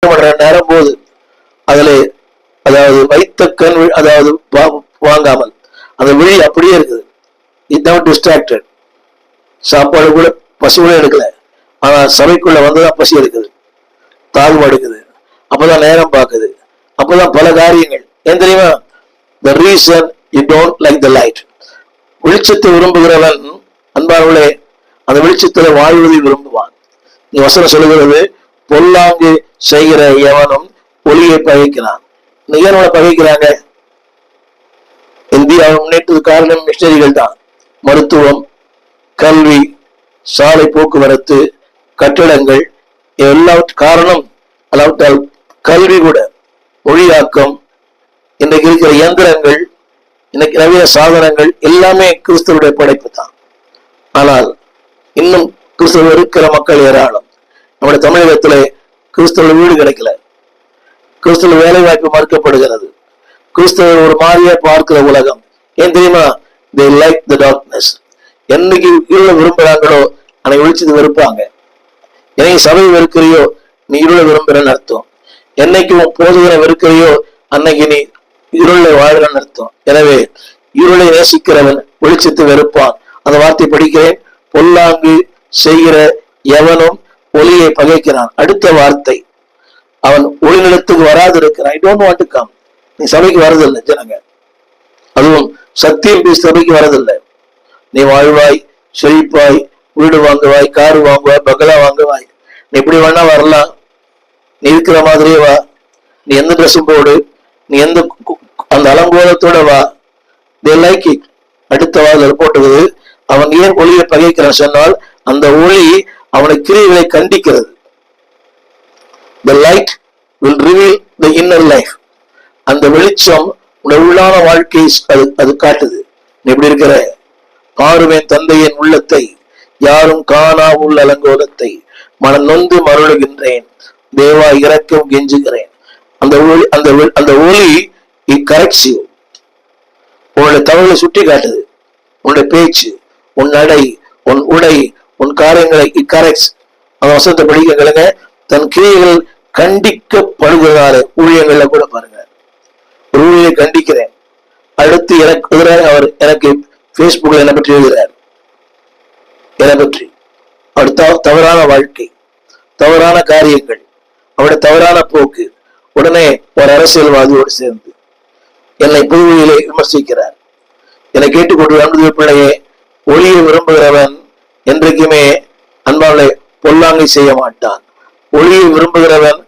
நேரம் போது அதுல அதாவது வைத்த கண் அதாவது வாங்காமல் அந்த விழி அப்படியே இருக்குது. இதுதான் டிஸ்ட்ராக்டட். சாப்பாடு கூட பசி கூட எடுக்கல, ஆனா சபைக்குள்ள வந்துதான் பசி எடுக்குது, தாழ்வு எடுக்குது, அப்பதான் நேரம் பார்க்குது, அப்பதான் பல காரியங்கள். ஏன் தெரியுமா? The reason you don't like the light. வெளிச்சத்தை விரும்புகிறவன் அன்பானவர்களே அந்த வெளிச்சத்துல வாழ்வதை விரும்புவான். நீ வசனம் சொல்லுகிறது, பொல்லாங்கு செய்கிற எவனும் ஒளியை பகைக்கிறான். ஏன் பகைக்கிறாங்க? இந்தியாவை முன்னேற்றத்துக்கு காரணம் மிஷனரிகள் தான். மருத்துவம், கல்வி, சாலை போக்குவரத்து, கட்டிடங்கள் எல்லாம் காரணம். அல்லாவிட்டால் கல்வி கூட, மொழியாக்கம், இன்றைக்கு இருக்கிற இயந்திரங்கள், இன்னைக்கு நவீன சாதனங்கள் எல்லாமே கிறிஸ்தவருடைய படைப்பு தான். ஆனால் இன்னும் கிறிஸ்தவ இருக்கிற மக்கள் ஏராளம். நம்முடைய தமிழகத்திலே கிறிஸ்தவ வீடு கிடைக்கல, கிறிஸ்தவ வேலை வாய்ப்பு மறுக்கப்படுகிறது, கிறிஸ்தவர் ஒரு மாதிரியா பார்க்கிற உலகம். ஏன் தெரியுமா? they like the darkness. என்னைக்கு இருளை விரும்புறாங்களோ அன்னைக்கு வெளிச்சத்தை வெறுப்பாங்க. என்னைக்கு சபை வெறுக்கிறியோ நீ இருளை விரும்புறன்னு அர்த்தம். என்னைக்கு உன் போதுகனை வெறுக்கிறியோ அன்னைக்கு நீ இருளை வாழ்றன்னு அர்த்தம். எனவே இருளை நேசிக்கிறவன் வெளிச்சத்தை வெறுப்பான். அந்த வார்த்தை படிக்கிறேன், பொல்லாங்கு செய்கிற எவனும் ஒளியை பகைக்கிறான். அடுத்த வார்த்தை, அவன் ஒளி நிலத்துக்கு வராது இருக்கிறான். I don't want to come. நீ சபைக்கு வரதில்லை ஜனங்க, அதுவும் சத்தியம் பேசி சபைக்கு வரதில்லை. நீ வாழ்வாய், செழிப்பாய், வீடு வாங்குவாய், காரு வாங்குவாய், பங்களா வாங்குவாய், நீ இப்படி வேணா வரலாம், நீ இருக்கிற மாதிரியே வா, நீ எந்த ட்ரெஸ்ஸும் போடு, நீ எந்த அந்த அலங்கோலத்தோட வா. they like it. அடுத்த வாரத்தில் போட்டுவது, அவன் ஏன் ஒளியை பகைக்கிறான் சொன்னால் அந்த ஒளி அவனை கிரியைகளை கண்டிக்கிறது. The light will reveal the inner life. அந்த வெளிச்சம் உள்ளான வாழ்க்கையை அது காட்டுது. நீ எப்படி இருக்கிற? பாருவேன் தந்தையின் உள்ளத்தை, யாரும் காணா உள்ள அலங்கோலத்தை, மனம் நொந்து மருளுகின்றேன், தேவா இரக்கம் கெஞ்சுகிறேன். அந்த ஒளி அந்த ஒளி கரெக்ட்ஸ் யூ. உன்னுடைய தவறுகளை சுட்டி காட்டுது. உன்னுடைய பேச்சு, உன் நடை, உன் உடை, உன் காரியங்களை கரெக்ட்ஸ். அந்த வசனத்தை படிக்கங்களுங்க. தன் கிரியைகள் கண்டிக்கப்படுகிறதால ஊழியங்கள்ல கூட பாருங்க, ஒரு ஊழியை கண்டிக்கிறேன், அடுத்து எனக்கு எதிராக அவர் எனக்கு பேஸ்புக்ல என்னை பற்றி எழுதுகிறார், என்னை பற்றி அவர் தவறான வாழ்க்கை, தவறான காரியங்கள், அவருடைய தவறான போக்கு. உடனே ஒரு அரசியல்வாதியோடு சேர்ந்து என்னை புதுவையிலே விமர்சிக்கிறார். என்னை கேட்டுக்கொண்டு அன்பு பிள்ளையே, ஒளியை விரும்புகிறவன் என்றைக்குமே அன்பாலே பொல்லாங்கை செய்ய மாட்டான். ஒளியை விரும்புகிறவன்